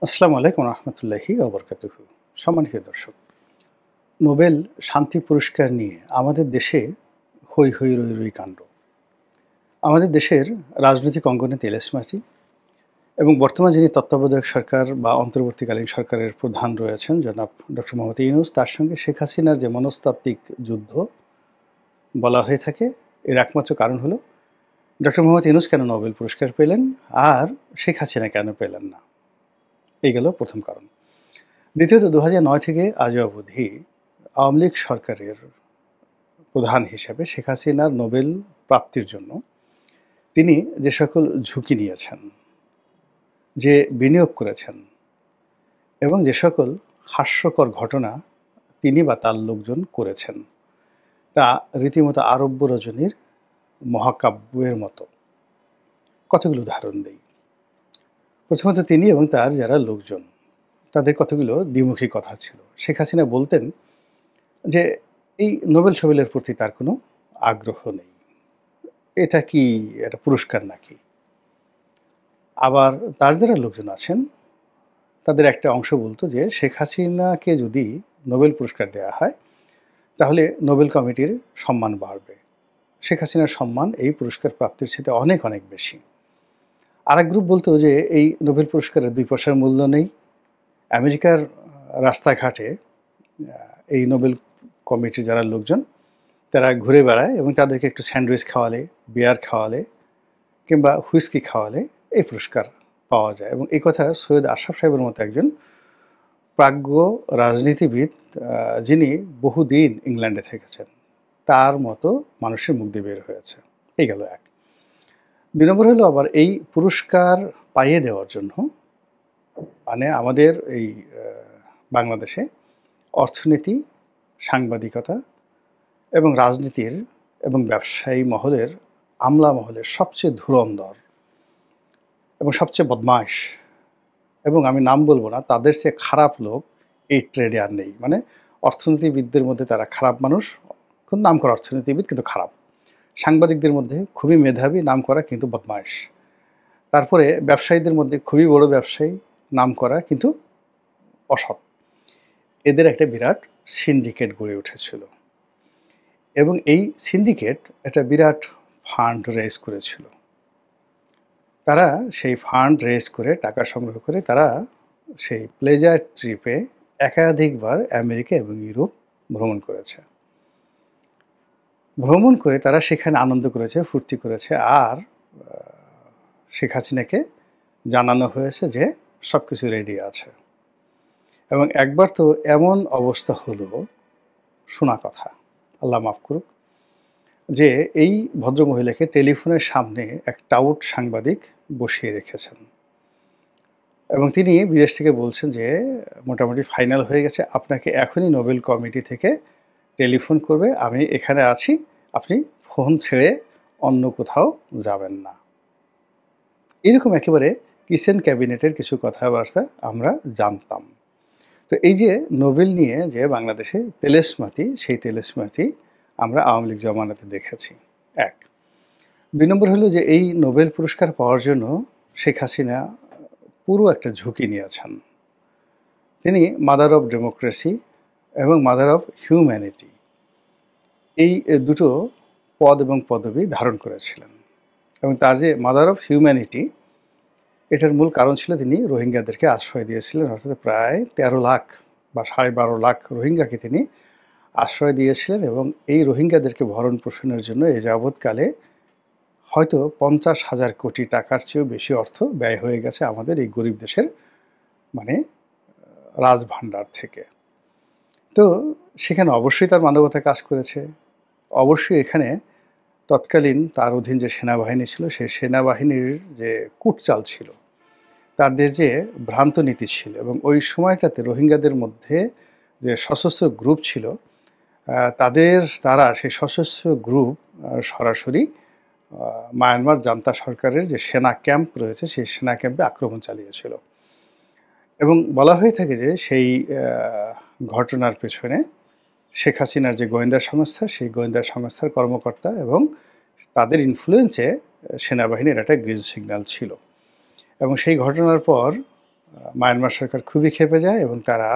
আসসালামু আলাইকুম রহমতুল্লাহি ওবরকাতুহু। সম্মানিত দর্শক, নোবেল শান্তি পুরস্কার নিয়ে আমাদের দেশে হৈ হৈ রৈ রৈ কাণ্ড। আমাদের দেশের রাজনৈতিক অঙ্গনে তেলেস্মাটি এবং বর্তমান যিনি তত্ত্বাবধায়ক সরকার বা অন্তর্বর্তীকালীন সরকারের প্রধান রয়েছেন জনাব ডক্টর মোহাম্মদ ইউনূস, তার সঙ্গে শেখ হাসিনার যে মনস্তাত্ত্বিক যুদ্ধ বলা হয়ে থাকে, এর একমাত্র কারণ হলো ডক্টর মোহাম্মদ ইউনূস কেন নোবেল পুরস্কার পেলেন আর শেখ হাসিনা কেন পেলেন না। এই গেল প্রথম কারণ। দ্বিতীয়ত ২০০৯ থেকে আজ অবধি আওয়ামী লীগ সরকারের প্রধান হিসেবে শেখ হাসিনার নোবেল প্রাপ্তির জন্য তিনি যে সকল ঝুঁকি নিয়েছেন, যে বিনিয়োগ করেছেন এবং যে সকল হাস্যকর ঘটনা তিনি বা তার লোকজন করেছেন, তা রীতিমতো আরব্য রজনীর মহাকাব্যের মতো। কতগুলো উদাহরণ দেই। প্রথমত তিনি এবং তার যারা লোকজন, তাদের কতগুলো দ্বিমুখী কথা ছিল। শেখ হাসিনা বলতেন যে এই নোবেল-সোবেলের প্রতি তার কোনো আগ্রহ নেই। এটা কি একটা পুরস্কার নাকি? আবার তার যারা লোকজন আছেন, তাদের একটা অংশ বলত যে শেখ হাসিনাকে যদি নোবেল পুরস্কার দেয়া হয়, তাহলে নোবেল কমিটির সম্মান বাড়বে। শেখ হাসিনার সম্মান এই পুরস্কার প্রাপ্তির চাইতে অনেক, অনেক বেশি। আরেক গ্রুপ বলত যে এই নোবেল পুরস্কারের ২ পয়সার মূল্য নেই। আমেরিকার রাস্তাঘাটে এই নোবেল কমিটির যারা লোকজন, তারা ঘুরে বেড়ায় এবং তাদেরকে একটু স্যান্ডউইচ খাওয়ালে, বিয়ার খাওয়ালে কিংবা হুইস্কি খাওয়ালে এই পুরস্কার পাওয়া যায়। এবং এই কথা সৈয়দ আশরাফ সাহেবের মতো একজন প্রাজ্ঞ রাজনীতিবিদ, যিনি বহুদিন ইংল্যান্ডে থেকেছেন, তার মতো মানুষের মুখ দিয়ে বের হয়েছে। এই গেল এক। ২ নম্বর হলো আবার এই পুরস্কার পাইয়ে দেওয়ার জন্য মানে আমাদের এই বাংলাদেশে অর্থনীতি, সাংবাদিকতা এবং রাজনীতির এবং ব্যবসায়ী মহলের, আমলা মহলের সবচেয়ে ধুরন্ধর এবং সবচেয়ে বদমাইশ এবং আমি নাম বলবো না, তাদের চেয়ে খারাপ লোক এই ট্রেডে আর নেই। মানে অর্থনীতিবিদদের মধ্যে তারা খারাপ মানুষ, খুব নামকরা অর্থনীতিবিদ কিন্তু খারাপ। সাংবাদিকদের মধ্যে খুবই মেধাবী, নামকরা কিন্তু বদমাইশ। তারপরে ব্যবসায়ীদের মধ্যে খুবই বড় ব্যবসায়ী, নামকরা কিন্তু অসৎ। এদের একটা বিরাট সিন্ডিকেট গড়ে উঠেছিল এবং এই সিন্ডিকেট একটা বিরাট ফান্ড রেজ করেছিল। তারা সেই ফান্ড রেজ করে, টাকা সংগ্রহ করে তারা সেই প্লেজার ট্রিপে একাধিকবার আমেরিকা এবং ইউরোপ ভ্রমণ করেছে। ভ্রমণ করে তারা সেখানে আনন্দ করেছে, ফুর্তি করেছে। আর শেখ হাসিনাকে জানানো হয়েছে যে সব কিছু রেডি আছে। এবং একবার তো এমন অবস্থা হলো, শোনা কথা, আল্লাহ মাফ করুক, যে এই ভদ্রমহিলাকে টেলিফোনের সামনে এক টাউট সাংবাদিক বসিয়ে রেখেছেন এবং তিনি বিদেশ থেকে বলছেন যে মোটামুটি ফাইনাল হয়ে গেছে, আপনাকে এখনই নোবেল কমিটি থেকে টেলিফোন করবে, আমি এখানে আছি, আপনি ফোন ছেড়ে অন্য কোথাও যাবেন না। এরকম একেবারে কিচেন ক্যাবিনেটের কিছু কথাবার্তা আমরা জানতাম। তো এই যে নোবেল নিয়ে যে বাংলাদেশে তেলেস্মাতি, সেই তেলেস্মাতি আমরা আওয়ামী লীগ জমানাতে দেখেছি। এক। ২ নম্বর হলো যে এই নোবেল পুরস্কার পাওয়ার জন্য শেখ হাসিনা পুরো একটা ঝুঁকি নিয়েছেন। তিনি মাদার অফ ডেমোক্রেসি এবং মাদার অফ হিউম্যানিটি, এই দুটো পদ এবং পদবি ধারণ করেছিলেন। এবং তার যে মাদার অফ হিউম্যানিটি, এটার মূল কারণ ছিল তিনি রোহিঙ্গাদেরকে আশ্রয় দিয়েছিলেন। অর্থাৎ প্রায় ১৩ লাখ বা ১২.৫ লাখ রোহিঙ্গাকে তিনি আশ্রয় দিয়েছিলেন এবং এই রোহিঙ্গাদেরকে ভরণ পোষণের জন্য এ যাবৎকালে হয়তো ৫০,০০০ কোটি টাকার চেয়েও বেশি অর্থ ব্যয় হয়ে গেছে আমাদের এই গরিব দেশের মানে রাজভাণ্ডার থেকে। তো সেখানে অবশ্যই তার মানবতা কাজ করেছে। অবশ্যই এখানে তৎকালীন তার অধীন যে সেনাবাহিনী ছিল, সেই সেনাবাহিনীর যে কূটচাল ছিল, তাদের যে ভ্রান্ত নীতি ছিল এবং ওই সময়টাতে রোহিঙ্গাদের মধ্যে যে সশস্ত্র গ্রুপ ছিল, তারা সেই সশস্ত্র গ্রুপ সরাসরি মায়ানমার জান্তা সরকারের যে সেনা ক্যাম্প রয়েছে, সেই সেনা ক্যাম্পে আক্রমণ চালিয়েছিল। এবং বলা হয়ে থাকে যে সেই ঘটনার পেছনে শেখ হাসিনার যে গোয়েন্দা সংস্থা, সেই গোয়েন্দা সংস্থার কর্মকর্তা এবং তাদের ইনফ্লুয়েন্সে সেনাবাহিনীর একটা গ্রিন সিগন্যাল ছিল। এবং সেই ঘটনার পর মায়ানমার সরকার খুবই ক্ষেপে যায় এবং তারা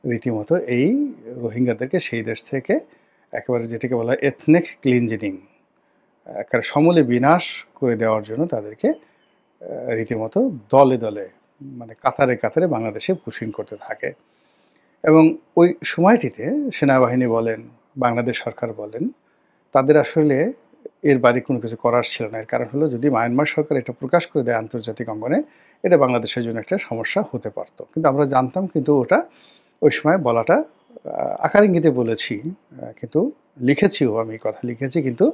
রীতিমতো এই রোহিঙ্গাদেরকে সেই দেশ থেকে একেবারে যেটাকে বলা হয় এথনিক ক্লিনজিনিং, একেবারে সমূলে বিনাশ করে দেওয়ার জন্য তাদেরকে রীতিমতো দলে দলে মানে কাতারে কাতারে বাংলাদেশে পুশিং করতে থাকে। এবং ওই সময়টিতে সেনাবাহিনী বলেন, বাংলাদেশ সরকার বলেন, তাদের আসলে এর বাইরে কোনো কিছু করার ছিল না। এর কারণ হলো যদি মায়ানমার সরকার এটা প্রকাশ করে দেয় আন্তর্জাতিক অঙ্গনে, এটা বাংলাদেশের জন্য একটা সমস্যা হতে পারত। কিন্তু আমরা জানতাম, কিন্তু ওটা ওই সময় বলাটা আকার ইঙ্গিতে বলেছি, কিন্তু লিখেছিও, আমি কথা লিখেছি, কিন্তু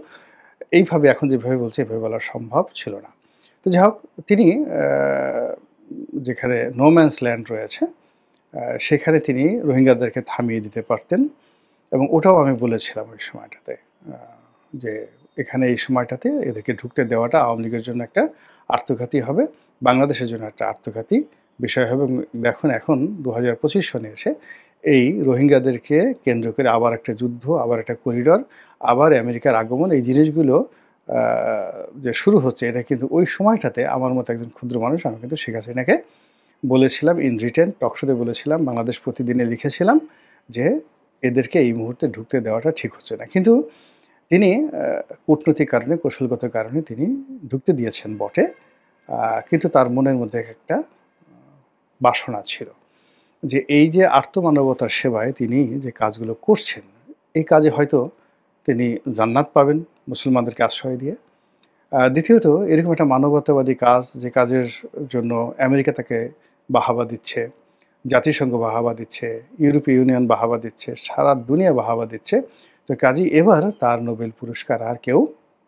এইভাবে এখন যেভাবে বলছি এভাবে বলা সম্ভব ছিল না। তো যাই হোক, তিনি যেখানে নো ম্যানস ল্যান্ড রয়েছে সেখানে তিনি রোহিঙ্গাদেরকে থামিয়ে দিতে পারতেন। এবং ওটাও আমি বলেছিলাম ওই সময়টাতে, যে এখানে এই সময়টাতে এদেরকে ঢুকতে দেওয়াটা আওয়ামী লীগের জন্য একটা আত্মঘাতী হবে, বাংলাদেশের জন্য একটা আত্মঘাতী বিষয় হবে। দেখুন এখন 2025 সনে এসে এই রোহিঙ্গাদেরকে কেন্দ্র করে আবার একটা যুদ্ধ, আবার একটা করিডর, আবার আমেরিকার আগমন, এই জিনিসগুলো যে শুরু হচ্ছে, এটা কিন্তু ওই সময়টাতে আমার মতো একজন ক্ষুদ্র মানুষ, আমি কিন্তু শেখ হাসিনাকে বলেছিলাম, ইন রিটেন টকশোতে বলেছিলাম, বাংলাদেশ প্রতিদিনে লিখেছিলাম যে এদেরকে এই মুহূর্তে ঢুকতে দেওয়াটা ঠিক হচ্ছে না। কিন্তু তিনি কূটনৈতিক কারণে, কৌশলগত কারণে তিনি ঢুকতে দিয়েছেন বটে, কিন্তু তার মনের মধ্যে একটা বাসনা ছিল যে এই যে আর্তমানবতার সেবায় তিনি যে কাজগুলো করছেন, এই কাজে হয়তো তিনি জান্নাত পাবেন মুসলমানদেরকে আশ্রয় দিয়ে। দ্বিতীয়ত, এরকম একটা মানবতাবাদী কাজ, যে কাজের জন্য আমেরিকা তাকে বাহাবা দিচ্ছে, জাতিসংঘ বাহাবা দিচ্ছে, ইউরোপীয় ইউনিয়ন বাহাবা দিচ্ছে, সারা দুনিয়া বাহাবা দিচ্ছে, তো কাজী এবার তার নোবেল পুরস্কার আর কেউ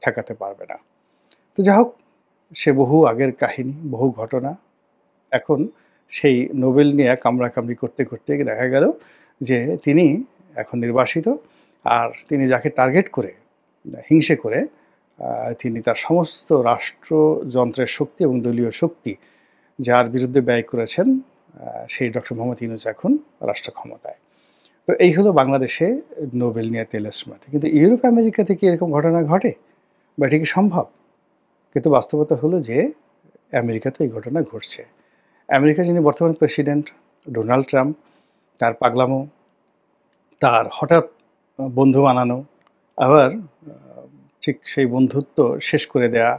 ঠেকাতে পারবে না। তো যাই হোক, সে বহু আগের কাহিনী, বহু ঘটনা। এখন সেই নোবেল নিয়ে কামড়াকামড়ি করতে করতে দেখা গেল যে তিনি এখন নির্বাসিত, আর তিনি যাকে টার্গেট করে, হিংসে করে তিনি তার সমস্ত রাষ্ট্রযন্ত্রের শক্তি এবং দলীয় শক্তি যার বিরুদ্ধে ব্যয় করেছেন, সেই ডক্টর মোহাম্মদ ইউনূস এখন রাষ্ট্র ক্ষমতায়। তো এই হলো বাংলাদেশে নোবেল নিয়ে তেলস্মাতে। কিন্তু ইউরোপ আমেরিকাতে কি এরকম ঘটনা ঘটে বা এটা কি সম্ভব? কিন্তু বাস্তবতা হলো যে আমেরিকাতে এই ঘটনা ঘটছে। আমেরিকার যিনি বর্তমান প্রেসিডেন্ট ডোনাল্ড ট্রাম্প, তার পাগলামো, তার হঠাৎ বন্ধু বানানো, আবার ঠিক সেই বন্ধুত্ব শেষ করে দেয়া,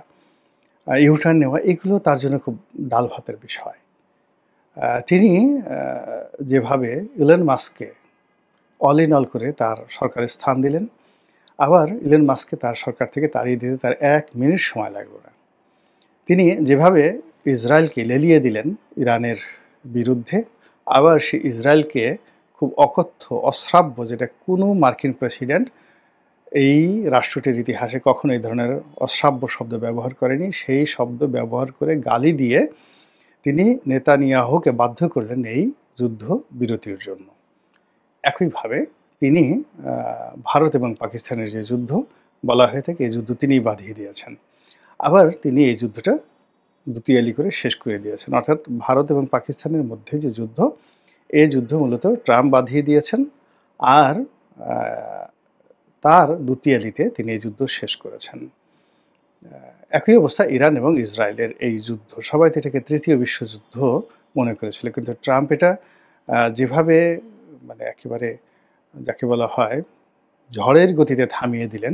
ইউটার্ন নেওয়া, এগুলো তার জন্য খুব ডাল ভাতের বিষয়। তিনি যেভাবে ইলন মাস্ককে অল ইন অল করে তার সরকারে স্থান দিলেন, আবার ইলন মাস্ককে তার সরকার থেকে তাড়িয়ে দিতে তার 1 মিনিট সময় লাগলো না। তিনি যেভাবে ইসরায়েলকে লেলিয়ে দিলেন ইরানের বিরুদ্ধে, আবার সে ইসরায়েলকে খুব অকথ্য, অশ্রাব্য, যেটা কোনো মার্কিন প্রেসিডেন্ট এই রাষ্ট্রটির ইতিহাসে কখনো এই ধরনের অশ্রাব্য শব্দ ব্যবহার করেনি, সেই শব্দ ব্যবহার করে গালি দিয়ে তিনি নেতানিয়াহুকে বাধ্য করলেন এই যুদ্ধ বিরতির জন্য। একইভাবে তিনি ভারত এবং পাকিস্তানের যে যুদ্ধ বলা হয়ে থাকে, এই যুদ্ধ তিনিই বাঁধিয়ে দিয়েছেন। আবার তিনি এই যুদ্ধটা দুতিয়ালি করে শেষ করে দিয়েছেন। অর্থাৎ ভারত এবং পাকিস্তানের মধ্যে যে যুদ্ধ, এই যুদ্ধ মূলত ট্রাম্প বাঁধিয়ে দিয়েছেন, আর তার দুতিয়ালিতে তিনি এই যুদ্ধ শেষ করেছেন। একই অবস্থা ইরান এবং ইসরায়েলের এই যুদ্ধ, সবাই তো এটাকে তৃতীয় বিশ্বযুদ্ধ মনে করেছিল, কিন্তু ট্রাম্প এটা যেভাবে মানে একেবারে যাকে বলা হয় ঝড়ের গতিতে থামিয়ে দিলেন,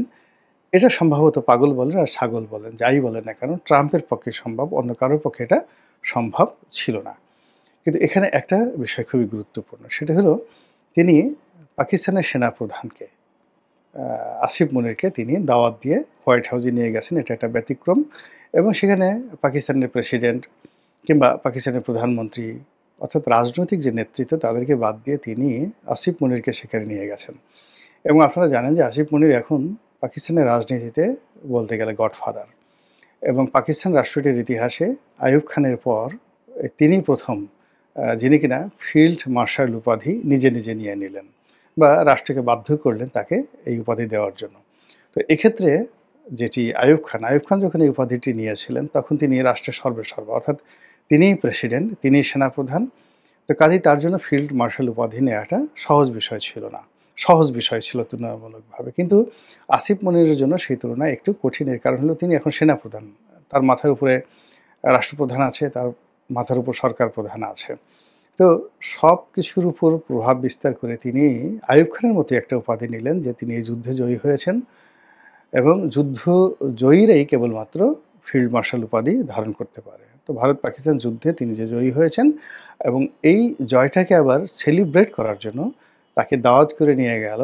এটা সম্ভবত পাগল বলেন আর ছাগল বলেন, যাই বলেন না কেন, ট্রাম্পের পক্ষে সম্ভব, অন্য কারোর পক্ষে এটা সম্ভব ছিল না। কিন্তু এখানে একটা বিষয় খুবই গুরুত্বপূর্ণ, সেটা হলো তিনি পাকিস্তানের সেনাপ্রধানকে আসিফ মনিরকে তিনি দাওয়াত দিয়ে হোয়াইট হাউসে নিয়ে গেছেন, এটা একটা ব্যতিক্রম। এবং সেখানে পাকিস্তানের প্রেসিডেন্ট কিংবা পাকিস্তানের প্রধানমন্ত্রী, অর্থাৎ রাজনৈতিক যে নেতৃত্ব, তাদেরকে বাদ দিয়ে তিনি আসিফ মনিরকে সেখানে নিয়ে গেছেন। এবং আপনারা জানেন যে আসিফ মনির এখন পাকিস্তানের রাজনীতিতে বলতে গেলে গডফাদার, এবং পাকিস্তান রাষ্ট্রটির ইতিহাসে আইয়ুব খানের পর তিনি প্রথম যিনি কিনা ফিল্ড মার্শাল উপাধি নিজে নিজে নিয়ে নিলেন বা রাষ্ট্রকে বাধ্য করলেন তাকে এই উপাধি দেওয়ার জন্য। তো এক্ষেত্রে যেটি আইয়ুব খান যখন এই উপাধিটি নিয়েছিলেন, তখন তিনি রাষ্ট্রের সর্বেসর্বা, অর্থাৎ তিনিই প্রেসিডেন্ট, তিনিই সেনাপ্রধান। তো কাজেই তার জন্য ফিল্ড মার্শাল উপাধি নেওয়াটা সহজ বিষয় ছিল না, সহজ বিষয় ছিল তুলনামূলকভাবে। কিন্তু আসিফ মনিরের জন্য সেই তুলনায় একটু কঠিনের কারণ হলো তিনি এখন সেনাপ্রধান, তার মাথার উপরে রাষ্ট্রপ্রধান আছে, তার মাথার উপর সরকার প্রধান আছে। তো সব কিছুর উপর প্রভাব বিস্তার করে তিনি আইয়ুব খানের মতো একটা উপাধি নিলেন যে তিনি এই যুদ্ধে জয়ী হয়েছেন এবং যুদ্ধ জয়ীরাই কেবলমাত্র ফিল্ড মার্শাল উপাধি ধারণ করতে পারে। তো ভারত পাকিস্তান যুদ্ধে তিনি যে জয়ী হয়েছেন এবং এই জয়টাকে আবার সেলিব্রেট করার জন্য তাকে দাওয়াত করে নিয়ে গেল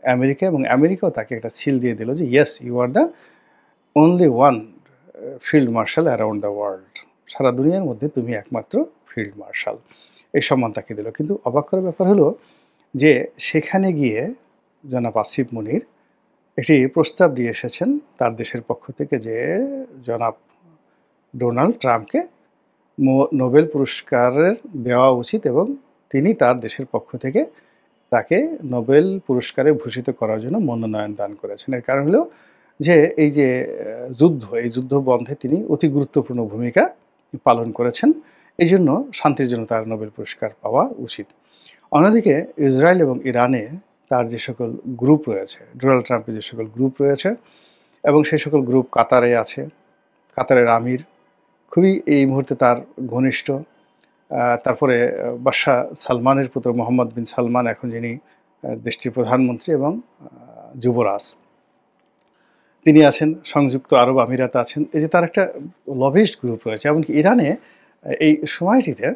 আমেরিকা, এবং আমেরিকাও তাকে একটা সিল দিয়ে দিল যে yes, you are the only one field marshal around the world. সারা দুনিয়ার মধ্যে তুমি একমাত্র ফিল্ড মার্শাল। এই সম্মান তাকে দিল। কিন্তু অবাক করার ব্যাপার হলো যে সেখানে গিয়ে জনাব আসিফ মুনির একটি প্রস্তাব দিয়ে এসেছেন তার দেশের পক্ষ থেকে যে জনাব ডোনাল্ড ট্রাম্পকে নোবেল পুরস্কারের দেওয়া উচিত এবং তিনি তার দেশের পক্ষ থেকে তাকে নোবেল পুরস্কারে ভূষিত করার জন্য মনোনয়ন দান করেছেন। এর কারণ হলো যে এই যে এই যুদ্ধ বন্ধে তিনি অতি গুরুত্বপূর্ণ ভূমিকা পালন করেছেন। এই জন্য শান্তির জন্য তার নোবেল পুরস্কার পাওয়া উচিত। অন্যদিকে ইসরায়েল এবং ইরানে তার যে সকল গ্রুপ রয়েছে, ডোনাল্ড ট্রাম্পের যে সকল গ্রুপ রয়েছে এবং সেই সকল গ্রুপ কাতারে আছে, কাতারের আমির খুবই এই মুহূর্তে তার ঘনিষ্ঠ। তারপরে বাদশাহ সালমানের পুত্র মোহাম্মদ বিন সালমান, এখন যিনি দেশটির প্রধানমন্ত্রী এবং যুবরাজ, তিনি আছেন। সংযুক্ত আরব আমিরাত আছেন। এই যে তার একটা লবিস্ট গ্রুপ রয়েছে। এমনকি ইরানে এই সময়টিতে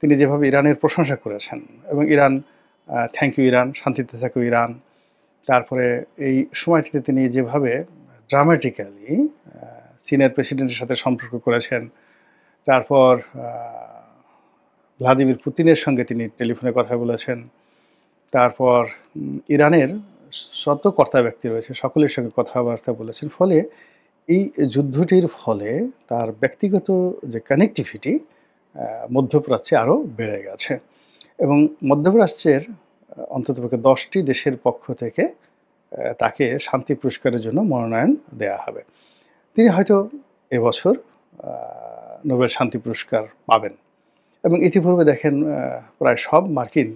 তিনি যেভাবে ইরানের প্রশংসা করেছেন এবং ইরান, থ্যাংক ইউ ইরান, শান্তিতে থাকো ইরান। তারপরে এই সময়টিতে তিনি যেভাবে ড্রামাটিক্যালি চীনের প্রেসিডেন্টের সাথে সম্পর্ক করেছেন, তারপর ভ্লাদিমির পুতিনের সঙ্গে তিনি টেলিফোনে কথা বলেছেন, তারপর ইরানের শত কর্তা ব্যক্তি রয়েছে সকলের সঙ্গে কথাবার্তা বলেছেন। ফলে এই যুদ্ধটির ফলে তার ব্যক্তিগত যে কানেক্টিভিটি মধ্যপ্রাচ্যে আরও বেড়ে গেছে এবং মধ্যপ্রাচ্যের অন্ততপক্ষে 10টি দেশের পক্ষ থেকে তাকে শান্তি পুরস্কারের জন্য মনোনয়ন দেয়া হবে। তিনি হয়তো এবছর নোবেল শান্তি পুরস্কার পাবেন এবং ইতিপূর্বে দেখেন প্রায় সব মার্কিন